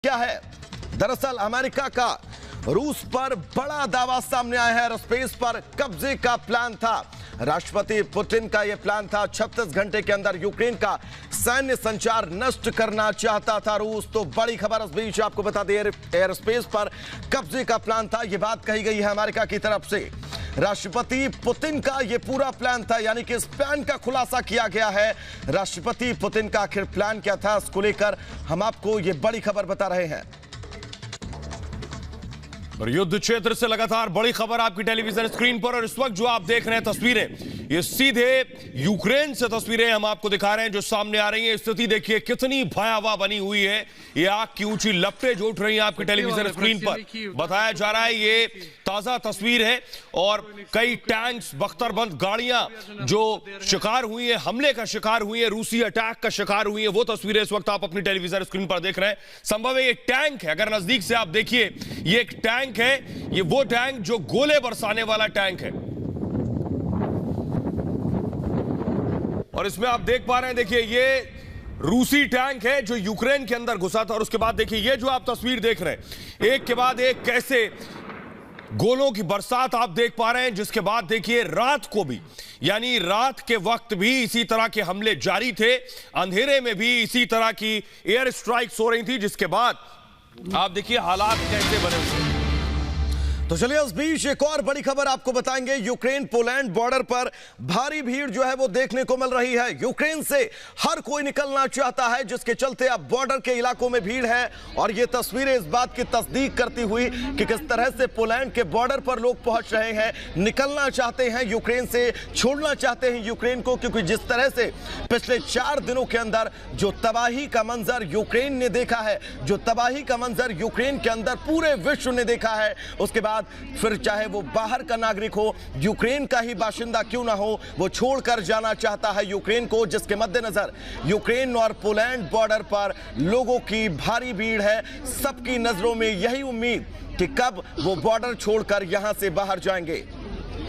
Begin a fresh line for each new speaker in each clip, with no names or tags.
क्या है? दरअसल अमेरिका का रूस पर बड़ा दावा सामने आया है। एयरस्पेस पर कब्जे का प्लान था। राष्ट्रपति पुतिन का यह प्लान था। 36 घंटे के अंदर यूक्रेन का सैन्य संचार नष्ट करना चाहता था रूस। तो बड़ी खबर इस बीच आपको बता दें, एयरस्पेस पर कब्जे का प्लान था। यह बात कही गई है अमेरिका की तरफ से। राष्ट्रपति पुतिन का यह पूरा प्लान था, यानी कि इस प्लान का खुलासा किया गया है। राष्ट्रपति पुतिन का आखिर प्लान क्या था, इसको लेकर हम आपको यह बड़ी खबर बता रहे हैं।
और युद्ध क्षेत्र से लगातार बड़ी खबर आपकी टेलीविजन स्क्रीन पर। और इस वक्त जो आप देख रहे हैं तस्वीरें, ये सीधे यूक्रेन से तस्वीरें हम आपको दिखा रहे हैं जो सामने आ रही हैं। स्थिति देखिए कितनी भयावह बनी हुई है। ये आग की ऊंची लपटें जो उठ रही हैं आपकी टेलीविजन स्क्रीन पर। बताया जा रहा है ये ताजा तस्वीर है। और कई टैंक्स, बख्तरबंद गाड़ियां जो शिकार हुई है, हमले का शिकार हुई है, रूसी अटैक का शिकार हुई है, वो तस्वीरें इस वक्त आप अपनी टेलीविजन स्क्रीन पर देख रहे हैं। संभव है ये टैंक है, अगर नजदीक से आप देखिए ये एक टैंक है। ये वो टैंक जो गोले बरसाने वाला टैंक है। और इसमें आप देख पा रहे हैं, देखिए ये रूसी टैंक है जो यूक्रेन के अंदर घुसा था। और उसके बाद देखिए ये जो आप तस्वीर देख रहे हैं, एक के बाद एक कैसे गोलों की बरसात आप देख पा रहे हैं। जिसके बाद देखिए रात को भी, यानी रात के वक्त भी इसी तरह के हमले जारी थे। अंधेरे में भी इसी तरह की एयर स्ट्राइक्स हो रही थी। जिसके बाद आप देखिए हालात कैसे बने हुए।
तो चलिए इस बीच एक और बड़ी खबर आपको बताएंगे। यूक्रेन पोलैंड बॉर्डर पर भारी भीड़ जो है वो देखने को मिल रही है। यूक्रेन से हर कोई निकलना चाहता है, जिसके चलते अब बॉर्डर के इलाकों में भीड़ है। और ये तस्वीरें इस बात की तस्दीक करती हुई कि किस तरह से पोलैंड के बॉर्डर पर लोग पहुंच रहे हैं, निकलना चाहते हैं यूक्रेन से, छोड़ना चाहते हैं यूक्रेन को। क्योंकि जिस तरह से पिछले 4 दिनों के अंदर जो तबाही का मंजर यूक्रेन ने देखा है, जो तबाही का मंजर यूक्रेन के अंदर पूरे विश्व ने देखा है, उसके बाद फिर चाहे वो बाहर का नागरिक हो, यूक्रेन का ही बाशिंदा क्यों ना हो, वो छोड़कर जाना चाहता है यूक्रेन को। जिसके मद्देनजर यूक्रेन और पोलैंड बॉर्डर पर लोगों की भारी भीड़ है। सबकी नजरों में यही उम्मीद कि कब वो बॉर्डर छोड़कर यहां से बाहर जाएंगे।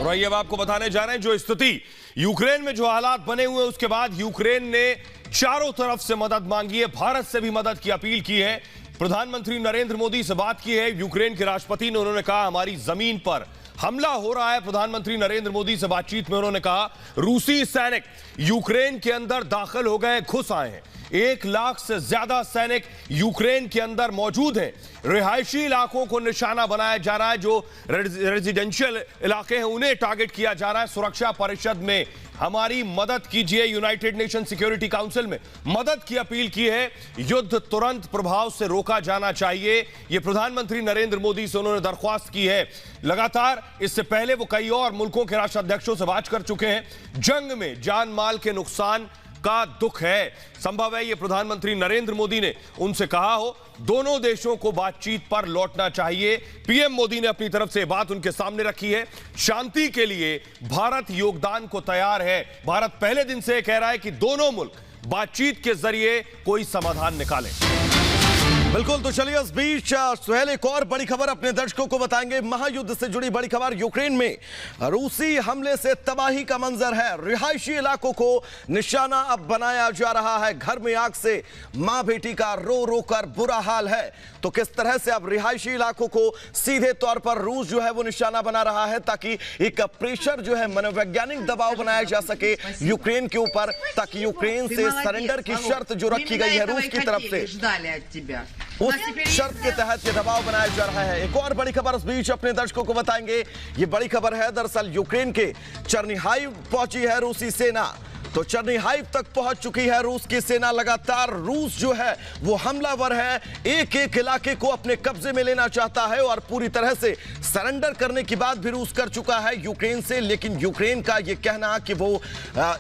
और ये आपको बताने जा रहे हैं जो स्थिति यूक्रेन में जो हालात बने हुए, उसके बाद यूक्रेन ने चारों तरफ से मदद मांगी है, भारत से भी मदद की अपील की है। प्रधानमंत्री नरेंद्र मोदी से बात की है यूक्रेन के राष्ट्रपति ने। उन्होंने कहा हमारी जमीन पर हमला हो रहा है। प्रधानमंत्री नरेंद्र मोदी से बातचीत में उन्होंने कहा रूसी सैनिक यूक्रेन के अंदर दाखिल हो गए, घुस आए हैं। 1 लाख से ज्यादा सैनिक यूक्रेन के अंदर मौजूद हैं। रिहायशी इलाकों को निशाना बनाया जा रहा है, जो रेजिडेंशियल इलाके हैं उन्हें टारगेट किया जा रहा है। सुरक्षा परिषद में हमारी मदद कीजिए, यूनाइटेड नेशन सिक्योरिटी काउंसिल में मदद की अपील की है। युद्ध तुरंत प्रभाव से रोका जाना चाहिए, यह प्रधानमंत्री नरेंद्र मोदी से उन्होंने दरख्वास्त की है। लगातार इससे पहले वो कई और मुल्कों के राष्ट्राध्यक्षों से बात कर चुके हैं। जंग में जान माल के नुकसान का दुख है। संभव है ये प्रधानमंत्री नरेंद्र मोदी ने उनसे कहा हो, दोनों देशों को बातचीत पर लौटना चाहिए। पीएम मोदी ने अपनी तरफ से बात उनके सामने रखी है। शांति के लिए भारत योगदान को तैयार है। भारत पहले दिन से कह रहा है कि दोनों मुल्क बातचीत के जरिए कोई समाधान निकालें।
बिल्कुल। तो चलिए इस बीच सुहेल एक और बड़ी खबर अपने दर्शकों को बताएंगे। महायुद्ध से जुड़ी बड़ी खबर। यूक्रेन में रूसी हमले से तबाही का मंजर है। रिहायशी इलाकों को निशाना अब बनाया जा रहा है। घर में आग से मां बेटी का रो रो कर बुरा हाल है। तो किस तरह से अब रिहायशी इलाकों को सीधे तौर पर रूस जो है वो निशाना बना रहा है, ताकि एक प्रेशर जो है, मनोवैज्ञानिक दबाव बनाया जा सके यूक्रेन के ऊपर, ताकि यूक्रेन से सरेंडर की शर्त जो रखी गई है रूस की तरफ से, उस शर्त के तहत ये दबाव बनाया जा रहा है। एक और बड़ी खबर इस बीच अपने दर्शकों को बताएंगे। ये बड़ी खबर है, दरअसल यूक्रेन के चर्निहाइव पहुंची है रूसी सेना। तो चर्निहाइव तक पहुंच चुकी है रूस की सेना। लगातार रूस जो है वो हमलावर है, एक एक इलाके को अपने कब्जे में लेना चाहता है और पूरी तरह से सरेंडर करने की बात भी रूस कर चुका है यूक्रेन से। लेकिन यूक्रेन का ये कहना कि वो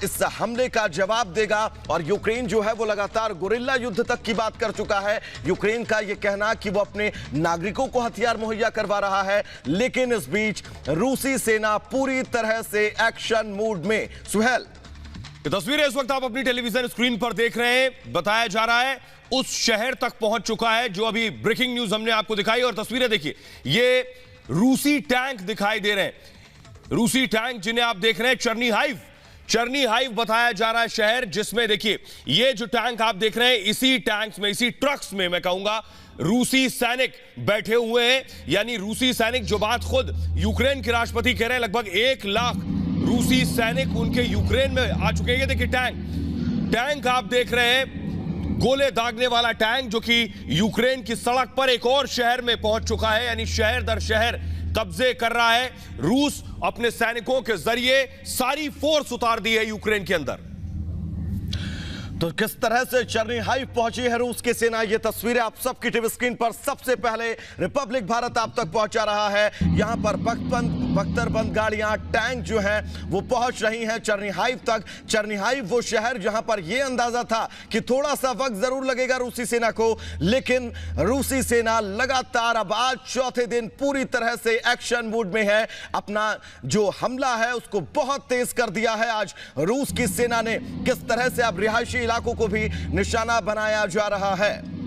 इस हमले का जवाब देगा, और यूक्रेन जो है वो लगातार गुरिल्ला युद्ध तक की बात कर चुका है। यूक्रेन का ये कहना कि वो अपने नागरिकों को हथियार मुहैया करवा रहा है। लेकिन इस बीच रूसी सेना पूरी तरह से एक्शन मूड में। सुहेल,
ये तस्वीरें इस वक्त आप अपनी टेलीविजन स्क्रीन पर देख रहे हैं। बताया जा रहा है उस शहर तक पहुंच चुका है जो अभी ब्रेकिंग न्यूज हमने आपको दिखाई। और तस्वीरें देखिए, ये रूसी टैंक दिखाई दे रहे हैं। रूसी टैंक जिन्हें आप देख रहे हैं, चर्निहाइव बताया जा रहा है शहर, जिसमें देखिए ये जो टैंक आप देख रहे हैं, इसी टैंक्स में, इसी ट्रक्स में मैं कहूंगा रूसी सैनिक बैठे हुए हैं, यानी रूसी सैनिक, जो बात खुद यूक्रेन के राष्ट्रपति कह रहे हैं। लगभग 1 लाख रूसी सैनिक उनके यूक्रेन में आ चुके हैं। देखिए टैंक आप देख रहे हैं, गोले दागने वाला टैंक, जो कि यूक्रेन की सड़क पर एक और शहर में पहुंच चुका है, यानी शहर दर शहर कब्जे कर रहा है। रूस अपने सैनिकों के जरिए सारी फोर्स उतार दी है यूक्रेन के अंदर।
तो किस तरह से चर्निहाइव पहुंची है रूस की सेना, ये तस्वीरें आप सबकी टीवी स्क्रीन पर सबसे पहले रिपब्लिक भारत आप तक पहुंचा रहा है। यहां पर बख्तरबंद गाड़ियां, टैंक जो हैं वो पहुंच रही हैं चर्निहाइव तक। चर्निहाइव वो शहर जहां पर यह अंदाजा था कि थोड़ा सा वक्त जरूर लगेगा रूसी सेना को, लेकिन रूसी सेना लगातार अब आज चौथे दिन पूरी तरह से एक्शन मूड में है। अपना जो हमला है उसको बहुत तेज कर दिया है आज रूस की सेना ने। किस तरह से अब रिहायशी इलाकों को भी निशाना बनाया जा रहा है।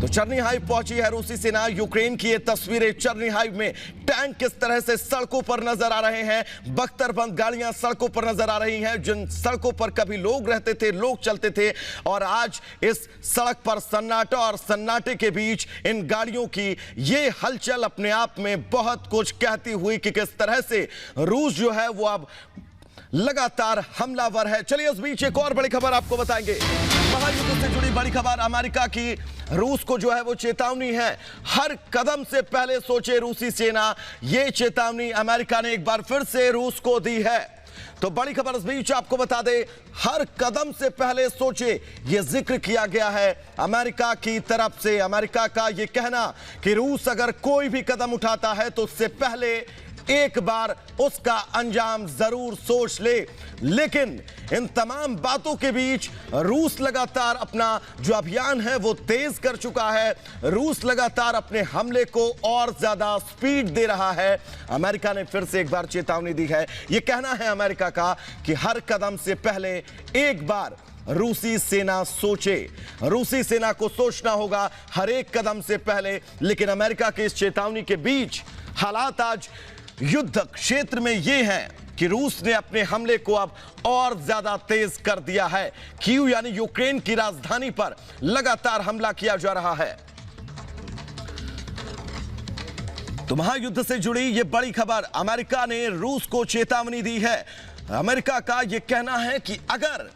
तो चर्निहाइव पहुंची है रूसी सेना। यूक्रेन की ये तस्वीरें चर्निहाइव में, टैंक किस तरह से सड़कों पर नजर आ रहे हैं, बख्तरबंद गाड़ियां सड़कों पर नजर आ रही हैं, जिन सड़कों पर कभी लोग रहते थे, लोग चलते थे, और आज इस सड़क पर सन्नाटा, और सन्नाटे के बीच इन गाड़ियों की ये हलचल अपने आप में बहुत कुछ कहती हुई कि किस तरह से रूस जो है वो अब लगातार हमलावर है। चलिए इस बीच एक और बड़ी खबर आपको बताएंगे। महायुद्ध से जुड़ी बड़ी खबर, अमेरिका की रूस को जो है वो चेतावनी है। हर कदम से पहले सोचे रूसी सेना, ये चेतावनी अमेरिका ने एक बार फिर से रूस को दी है। तो बड़ी खबर इस बीच आपको बता दे, हर कदम से पहले सोचे, यह जिक्र किया गया है अमेरिका की तरफ से। अमेरिका का यह कहना कि रूस अगर कोई भी कदम उठाता है तो उससे पहले एक बार उसका अंजाम जरूर सोच ले। लेकिन इन तमाम बातों के बीच रूस लगातार अपना जो अभियान है वो तेज कर चुका है। रूस लगातार अपने हमले को और ज्यादा स्पीड दे रहा है। अमेरिका ने फिर से एक बार चेतावनी दी है। यह कहना है अमेरिका का कि हर कदम से पहले एक बार रूसी सेना सोचे। रूसी सेना को सोचना होगा हर एक कदम से पहले। लेकिन अमेरिका के इस चेतावनी के बीच हालात आज युद्ध क्षेत्र में यह है कि रूस ने अपने हमले को अब और ज्यादा तेज कर दिया है। कीव यानी यूक्रेन की राजधानी पर लगातार हमला किया जा रहा है। तो महायुद्ध से जुड़ी यह बड़ी खबर, अमेरिका ने रूस को चेतावनी दी है। अमेरिका का यह कहना है कि अगर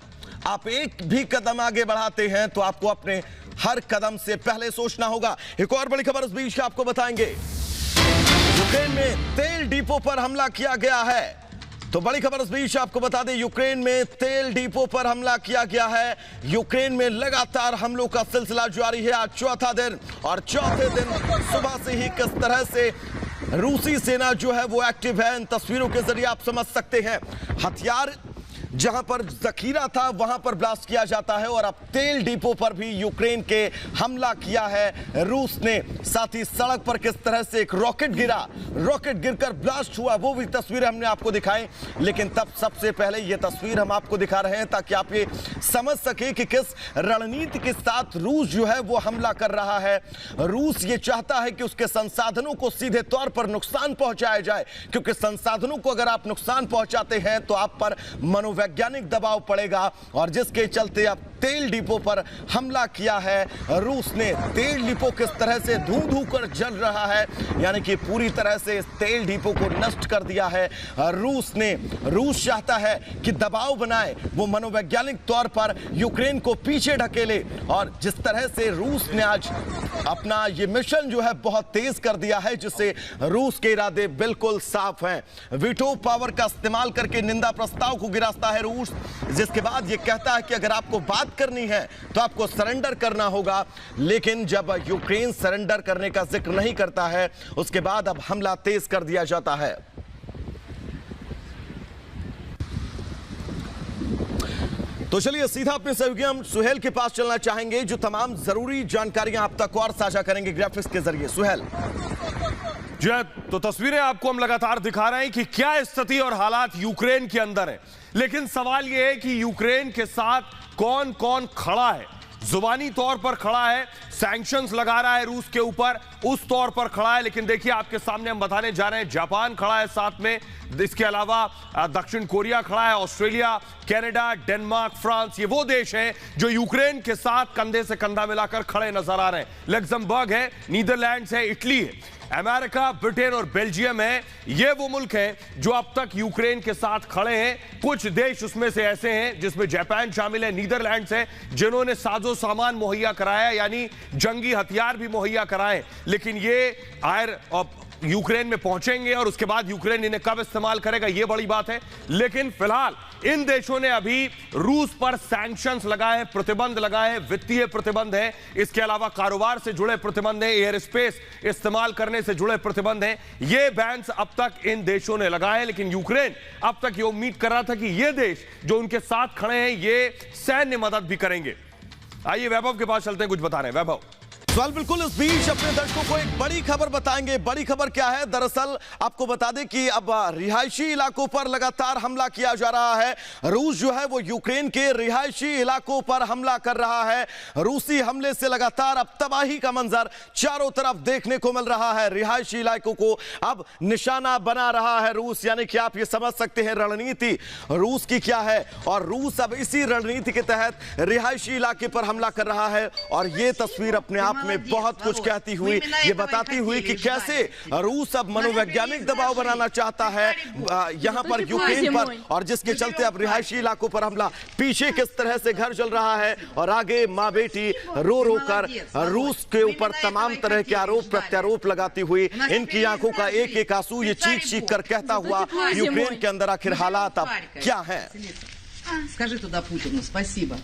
आप एक भी कदम आगे बढ़ाते हैं तो आपको अपने हर कदम से पहले सोचना होगा। एक और बड़ी खबर इस बीच आपको बताएंगे। यूक्रेन में तेल डिपो पर हमला किया गया है। तो बड़ी खबर इस बीच आपको बता दें, यूक्रेन में तेल डिपो पर हमला किया गया है। यूक्रेन में लगातार हमलों का सिलसिला जारी है। आज चौथा दिन, और चौथे दिन सुबह से ही किस तरह से रूसी सेना जो है वो एक्टिव है, इन तस्वीरों के जरिए आप समझ सकते हैं। हथियार जहां पर जखीरा था वहां पर ब्लास्ट किया जाता है, और अब तेल डिपो पर भी यूक्रेन के हमला किया है रूस ने। साथ ही सड़क पर किस तरह से एक रॉकेट गिरा, रॉकेट गिरकर ब्लास्ट हुआ, वो भी तस्वीरें हमने आपको दिखाई। लेकिन तब सबसे पहले ये तस्वीर हम आपको दिखा रहे हैं ताकि आप ये समझ सके कि किस रणनीति के साथ रूस जो है वो हमला कर रहा है। रूस ये चाहता है कि उसके संसाधनों को सीधे तौर पर नुकसान पहुंचाया जाए, क्योंकि संसाधनों को अगर आप नुकसान पहुंचाते हैं तो आप पर वैज्ञानिक दबाव पड़ेगा, और जिसके चलते अब तेल डिपो पर हमला किया है रूस ने। तेल डिपो किस तरह से धू कर जल रहा है, यानी कि पूरी तरह से इस तेल डिपो को नष्ट कर दिया है रूस ने। रूस चाहता है कि दबाव बनाए, वो मनोवैज्ञानिक तौर पर यूक्रेन को पीछे ढकेले, और जिस तरह से रूस ने आज अपना ये मिशन जो है बहुत तेज कर दिया है, जिससे रूस के इरादे बिल्कुल साफ हैं। वीटो पावर का इस्तेमाल करके निंदा प्रस्ताव को गिराता है रूस, जिसके बाद ये कहता है कि अगर आपको बात करनी है तो आपको सरेंडर करना होगा। लेकिन जब यूक्रेन सरेंडर करने का जिक्र नहीं करता है, उसके बाद अब हमला तेज कर दिया जाता है। तो चलिए सीधा अपने सहयोगी हम सुहेल के पास चलना चाहेंगे, जो तमाम जरूरी जानकारियां आप तक और साझा करेंगे ग्राफिक्स के जरिए। सुहेल
जी, तो तस्वीरें आपको हम लगातार दिखा रहे हैं कि क्या स्थिति और हालात यूक्रेन के अंदर है। लेकिन सवाल यह है कि यूक्रेन के साथ कौन कौन खड़ा है। जुबानी तौर पर खड़ा है, सैंक्शंस लगा रहा है रूस के ऊपर, उस तौर पर खड़ा है। लेकिन देखिए आपके सामने हम बताने जा रहे हैं, जापान खड़ा है साथ में, इसके अलावा दक्षिण कोरिया खड़ा है, ऑस्ट्रेलिया, कनाडा, डेनमार्क, फ्रांस, ये वो देश हैं जो यूक्रेन के साथ कंधे से कंधा मिलाकर खड़े नजर आ रहे हैं। लग्जमबर्ग है, नीदरलैंड्स है, इटली है, अमेरिका, ब्रिटेन और बेल्जियम है। ये वो मुल्क हैं जो अब तक यूक्रेन के साथ खड़े हैं। कुछ देश उसमें से ऐसे हैं जिसमें जापान शामिल है, नीदरलैंड्स है, जिन्होंने साजो सामान मुहैया कराया, यानी जंगी हथियार भी मुहैया कराए। लेकिन ये यूक्रेन में पहुंचेंगे और उसके बाद यूक्रेन इन्हें कब इस्तेमाल करेगा, यह बड़ी बात है। लेकिन फिलहाल इन देशों ने अभी रूस पर सैंक्शंस लगाए हैं, प्रतिबंध लगाए हैं, वित्तीय प्रतिबंध है, इसके अलावा कारोबार से जुड़े प्रतिबंध हैं, एयर स्पेस इस्तेमाल करने से जुड़े प्रतिबंध हैं। ये बैन्स अब तक इन देशों ने लगाए हैं। लेकिन यूक्रेन अब तक ये उम्मीद कर रहा था कि ये देश जो उनके साथ खड़े हैं ये सैन्य मदद भी करेंगे। आइए वैभव के पास चलते हैं, कुछ बता रहे हैं वैभव।
सवाल बिल्कुल इस बीच अपने दर्शकों को एक बड़ी खबर बताएंगे। बड़ी खबर क्या है? दरअसल आपको बता दें कि अब रिहायशी इलाकों पर लगातार हमला किया जा रहा है। रूस जो है वो यूक्रेन के रिहायशी इलाकों पर हमला कर रहा है। रूसी हमले से लगातार अब तबाही का मंजर चारों तरफ देखने को मिल रहा है। रिहायशी इलाकों को अब निशाना बना रहा है रूस, यानी कि आप ये समझ सकते हैं रणनीति रूस की क्या है। और रूस अब इसी रणनीति के तहत रिहायशी इलाके पर हमला कर रहा है। और ये तस्वीर अपने आप में बहुत कुछ कहती हुई, ये बताती हुई कि कैसे रूस अब मनोवैज्ञानिक दबाव बनाना चाहता है यहां पर यूक्रेन पर, और जिसके चलते अब रिहायशी इलाकों पर हमला, पीछे किस तरह से घर जल रहा है और आगे मां बेटी रो रो कर रूस के ऊपर तमाम तरह के आरोप प्रत्यारोप लगाती हुई, इनकी आंखों का एक एक आंसू ये चीख चीख कर कहता हुआ यूक्रेन के अंदर आखिर हालात अब क्या है।
Скажи туда Путину спасибо.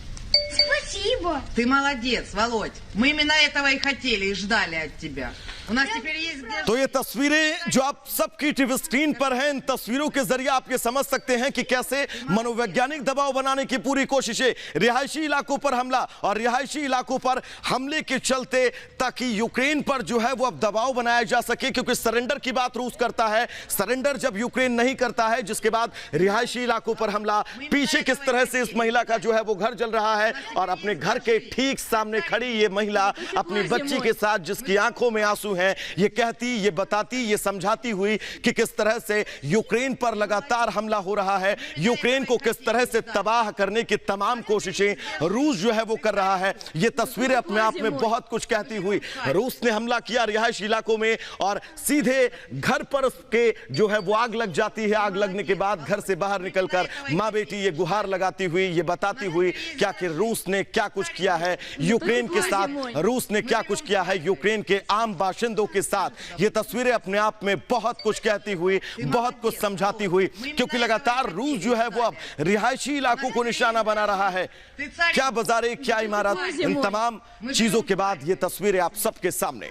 Спасибо.
Ты молодец, Володь. Мы именно этого и хотели, и ждали от тебя. У нас теперь есть где...
तो ये तस्वीरें जो आप सबकी टीवी स्क्रीन पर हैं, इन तस्वीरों के जरिए आप ये समझ सकते हैं कि कैसे मनोवैज्ञानिक दबाव बनाने की पूरी कोशिशें, रिहायशी इलाकों पर हमला और रिहायशी इलाकों पर हमले के चलते ताकि यूक्रेन पर जो है वो अब दबाव बनाया जा सके, क्योंकि सरेंडर की बात रूस करता है। सरेंडर जब यूक्रेन नहीं करता है, जिसके बाद रिहायशी इलाकों पर हमला, पीछे किस तरह से इस महिला का जो है वो घर जल रहा है और अपने घर के ठीक सामने खड़ी ये महिला अपनी बच्ची के साथ, जिसकी आंखों में आंसू हैं, ये कहती, ये बताती, ये समझाती हुई कि किस तरह से यूक्रेन पर लगातार हमला हो रहा है, यूक्रेन को किस तरह से तबाह करने की तमाम कोशिशें रूस जो है वो कर रहा है। ये तस्वीरें अपने आप में बहुत कुछ कहती हुई। रूस ने हमला किया रिहायशी इलाकों में और सीधे घर पर उसके जो है वो आग लग जाती है। आग लगने के बाद घर से बाहर निकलकर मां बेटी ये गुहार लगाती हुई, ये बताती हुई क्या कि रूस ने क्या कुछ किया है यूक्रेन के साथ, रूस ने क्या कुछ किया है यूक्रेन के आम बाशिंदों के साथ। ये तस्वीरें अपने आप में बहुत कुछ कहती हुई, बहुत कुछ समझाती हुई, क्योंकि लगातार रूस जो है वो अब रिहायशी इलाकों को निशाना बना रहा है। क्या बाजारें, क्या इमारत, इन तमाम चीजों के बाद ये तस्वीरें आप सबके सामने।